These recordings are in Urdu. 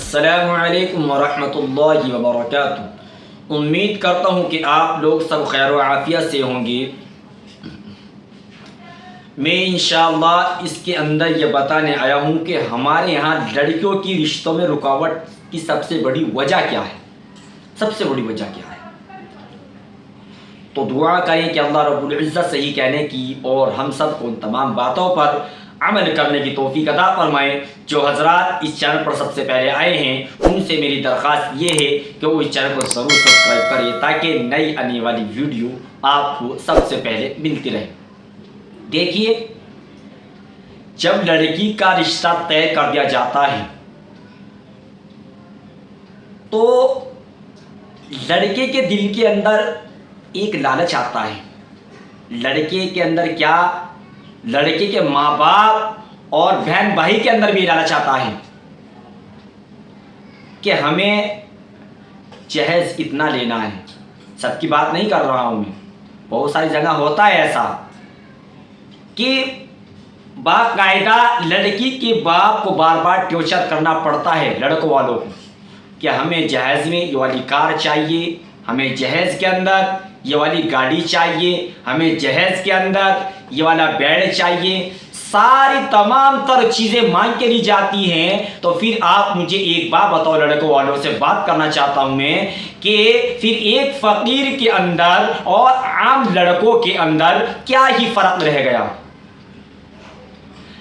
السلام علیکم ورحمۃ اللہ وبرکاتہ۔ امید کرتا ہوں کہ آپ لوگ سب خیر و عافیت سے ہوں گے۔ میں انشاءاللہ اس کے اندر یہ بتانے آیا ہوں کہ ہمارے یہاں لڑکیوں کی رشتوں میں رکاوٹ کی سب سے بڑی وجہ کیا ہے، سب سے بڑی وجہ کیا ہے۔ تو دعا کریں کہ اللہ رب العزت صحیح کہنے کی اور ہم سب کو ان تمام باتوں پر عمل کرنے کی توفیق عطا فرمائے۔ جو حضرات اس چینل پر سب سے پہلے آئے ہیں ان سے میری درخواست یہ ہے کہ وہ اس چینل کو ضرور سبسکرائب کریں تاکہ نئی آنے والی ویڈیو آپ کو سب سے پہلے ملتی رہے۔ دیکھیے، جب لڑکی کا رشتہ طے کر دیا جاتا ہے تو لڑکے کے دل کے اندر ایک لالچ آتا ہے۔ لڑکے کے اندر کیا، لڑکے کے ماں باپ اور بہن بھائی کے اندر بھی لالچ آتا ہے کہ ہمیں جہیز اتنا لینا ہے۔ سب کی بات نہیں کر رہا ہوں میں، بہت ساری جگہ ہوتا ہے ایسا کہ باقاعدہ لڑکی کے باپ کو بار بار ٹارچر کرنا پڑتا ہے لڑکوں والوں کو کہ ہمیں جہیز میں یہ والی کار چاہیے، ہمیں جہیز کے اندر یہ والی گاڑی چاہیے، ہمیں جہیز کے اندر یہ والا بیڈ چاہیے، ساری تمام تر چیزیں مانگ کے لی جاتی ہیں۔ تو پھر آپ مجھے ایک بات بتاؤ، لڑکوں والوں سے بات کرنا چاہتا ہوں میں کہ پھر ایک فقیر کے اندر اور عام لڑکوں کے اندر کیا ہی فرق رہ گیا۔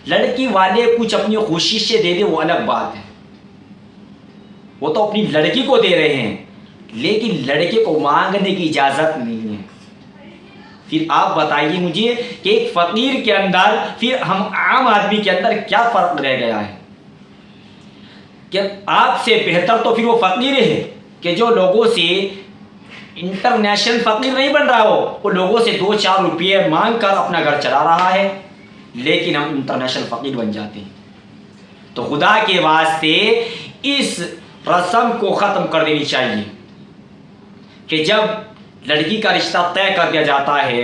لڑکی والے کچھ اپنی خوشی سے دے دے وہ الگ بات ہے، وہ تو اپنی لڑکی کو دے رہے ہیں، لیکن لڑکے کو مانگنے کی اجازت نہیں ہے۔ پھر آپ بتائیے مجھے کہ ایک فقیر کے اندر پھر ہم عام آدمی کے اندر کیا فرق رہ گیا ہے کہ آپ سے بہتر تو پھر وہ فقیر ہے کہ جو لوگوں سے انٹرنیشنل فقیر نہیں بن رہا ہو، وہ لوگوں سے 2-4 روپئے مانگ کر اپنا گھر چلا رہا ہے، لیکن ہم انٹرنیشنل فقیر بن جاتے ہیں۔ تو خدا کے واسطے اس رسم کو ختم کر دینی چاہیے کہ جب لڑکی کا رشتہ طے کر دیا جاتا ہے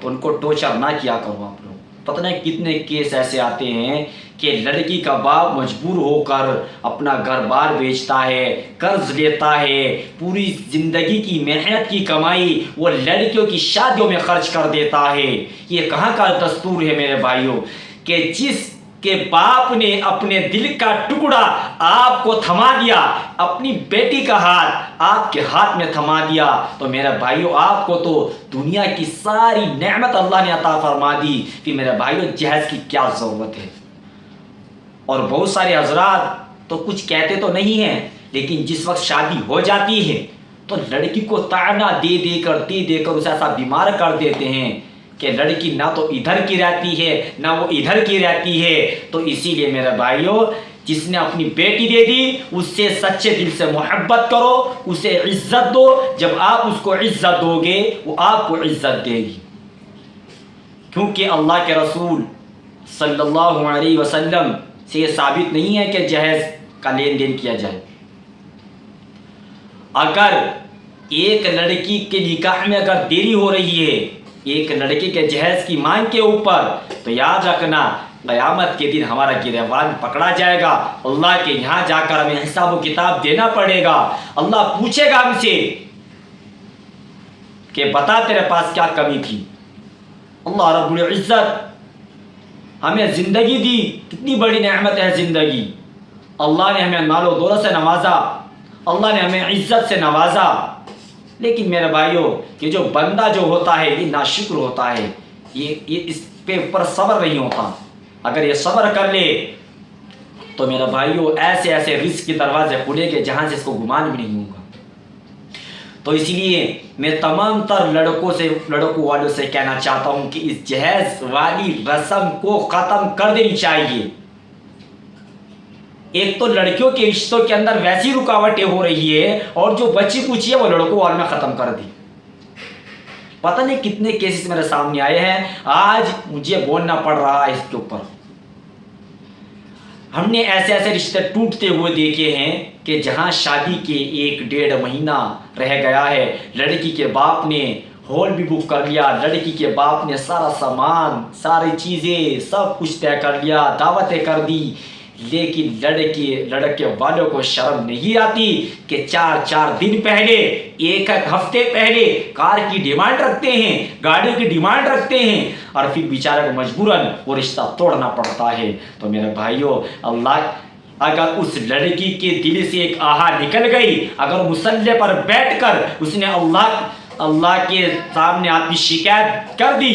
تو ان کو ٹارچر نہ کیا کرو آپ لوگ۔ پتہ نہیں کتنے کیس ایسے آتے ہیں کہ لڑکی کا باپ مجبور ہو کر اپنا گھر بار بیچتا ہے، قرض لیتا ہے، پوری زندگی کی محنت کی کمائی وہ لڑکیوں کی شادیوں میں خرچ کر دیتا ہے۔ یہ کہاں کا دستور ہے میرے بھائیوں کہ جس کہ باپ نے اپنے دل کا ٹکڑا آپ کو تھما دیا، اپنی بیٹی کا ہاتھ آپ کے ہاتھ میں تھما دیا، تو میرے بھائیوں آپ کو تو دنیا کی ساری نعمت اللہ نے عطا فرما دی، کہ میرے بھائیوں جہیز کی کیا ضرورت ہے۔ اور بہت سارے حضرات تو کچھ کہتے تو نہیں ہیں، لیکن جس وقت شادی ہو جاتی ہے تو لڑکی کو طعنہ دے دے کر اسے ایسا بیمار کر دیتے ہیں کہ لڑکی نہ تو ادھر کی رہتی ہے نہ وہ ادھر کی رہتی ہے۔ تو اسی لیے میرے بھائیوں، جس نے اپنی بیٹی دے دی اس سے سچے دل سے محبت کرو، اسے عزت دو۔ جب آپ اس کو عزت دو گے وہ آپ کو عزت دے گی، کیونکہ اللہ کے رسول صلی اللہ علیہ وسلم سے یہ ثابت نہیں ہے کہ جہیز کا لین دین کیا جائے۔ اگر ایک لڑکی کے نکاح میں اگر دیری ہو رہی ہے ایک لڑکے کے جہیز کی مانگ کے اوپر، تو یاد رکھنا قیامت کے دن ہمارا گریبان پکڑا جائے گا، اللہ کے یہاں جا کر ہمیں حساب و کتاب دینا پڑے گا۔ اللہ پوچھے گا ہم سے کہ بتا تیرے پاس کیا کمی تھی۔ اللہ رب العزت ہمیں زندگی دی، کتنی بڑی نعمت ہے زندگی۔ اللہ نے ہمیں مال و دولت سے نوازا، اللہ نے ہمیں عزت سے نوازا، لیکن میرے بھائیوں کہ جو بندہ جو ہوتا ہے یہ ناشکر ہوتا ہے، یہ اس پہ اوپر صبر نہیں ہوتا۔ اگر یہ صبر کر لے تو میرے بھائیوں ایسے ایسے رزق کے دروازے کھلے گے جہاں سے اس کو گمان بھی نہیں ہوگا۔ تو اس لیے میں تمام تر لڑکوں والوں سے کہنا چاہتا ہوں کہ اس جہیز والی رسم کو ختم کر دینی چاہیے۔ ایک تو لڑکیوں کے رشتوں کے اندر ویسی رکاوٹیں ہو رہی ہے، اور جو بچی کچی ہے وہ لڑکوں والوں میں ختم کر دی۔ پتہ نہیں کتنے کیسز میرے سامنے آئے ہیں، آج مجھے بولنا پڑ رہا ہے اس کے اوپر۔ ہم نے ایسے ایسے رشتے ٹوٹتے ہوئے دیکھے ہیں کہ جہاں شادی کے 1-1.5 مہینہ رہ گیا ہے، لڑکی کے باپ نے ہال بھی بک کر لیا، لڑکی کے باپ نے سارا سامان، ساری چیزیں، سب کچھ طے کر لیا، دعوتیں کر دی، لیکن لڑکے والوں کو شرم نہیں آتی کہ 4 دن پہلے، 1 ہفتے پہلے کار کی ڈیمانڈ رکھتے ہیں، گاڑی کی ڈیمانڈ رکھتے ہیں، اور پھر بیچارے کو مجبوراً وہ رشتہ توڑنا پڑتا ہے۔ تو میرے بھائیوں، اگر اس لڑکی کے دل سے ایک آہا نکل گئی، اگر مصلی پر بیٹھ کر اس نے اللہ کے سامنے آپ کی شکایت کر دی،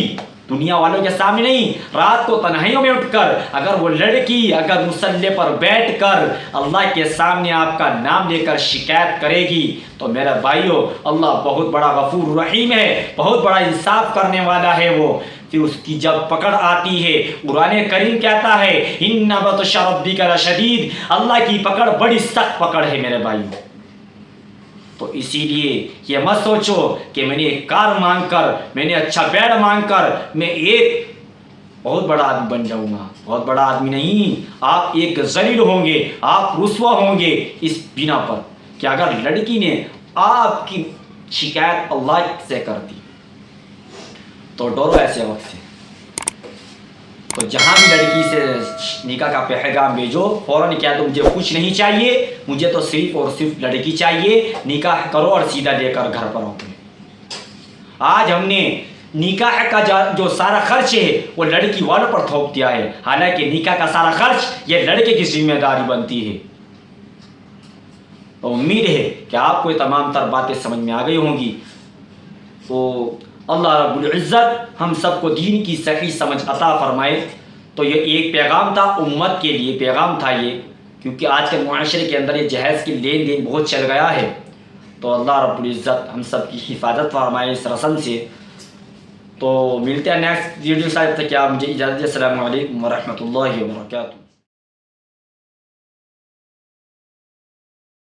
دنیا والوں کے سامنے نہیں، رات کو تنہائیوں میں اٹھ کر اگر وہ لڑکی اگر مصلی پر بیٹھ کر اللہ کے سامنے آپ کا نام لے کر شکایت کرے گی، تو میرے بھائیوں، اللہ بہت بڑا غفور رحیم ہے، بہت بڑا انصاف کرنے والا ہے وہ۔ پھر اس کی جب پکڑ آتی ہے، قرآن کریم کہتا ہے ان بطش ربک لشدید، اللہ کی پکڑ بڑی سخت پکڑ ہے میرے بھائیوں۔ تو اسی لیے یہ مت سوچو کہ میں نے ایک کار مانگ کر، میں نے اچھا بیڈ مانگ کر میں ایک بہت بڑا آدمی بن جاؤں گا۔ بہت بڑا آدمی نہیں، آپ ایک ذلیل ہوں گے، آپ رسوا ہوں گے اس بنا پر کہ اگر لڑکی نے آپ کی شکایت اللہ سے کر دی۔ تو ڈرو ایسے وقت سے۔ تو جہاں بھی لڑکی سے نکاح کا پیغام بھیجو، فوراً کیا تو مجھے کچھ نہیں چاہیے، مجھے تو صرف اور صرف لڑکی چاہیے، نکاح کرو اور سیدھا لے کر گھر پر آؤ۔ آج ہم نے نکاح کا جو سارا خرچ ہے وہ لڑکی والوں پر تھوپ دیا ہے، حالانکہ نکاح کا سارا خرچ یہ لڑکے کی ذمہ داری بنتی ہے۔ تو امید ہے کہ آپ کو یہ تمام تر باتیں سمجھ میں آ گئی ہوں گی۔ تو اللہ رب العزت ہم سب کو دین کی صحیح سمجھ عطا فرمائے۔ تو یہ ایک پیغام تھا، امت کے لیے پیغام تھا یہ، کیونکہ آج کے معاشرے کے اندر یہ جہیز کی لین دین بہت چل گیا ہے۔ تو اللہ رب العزت ہم سب کی حفاظت فرمائے اس رسم سے۔ تو ملتے ہیں نیکسٹ ویڈیو، صاحب تک کیا مجھے اجازت دیں۔ السلام علیکم ورحمۃ اللہ وبرکاتہ۔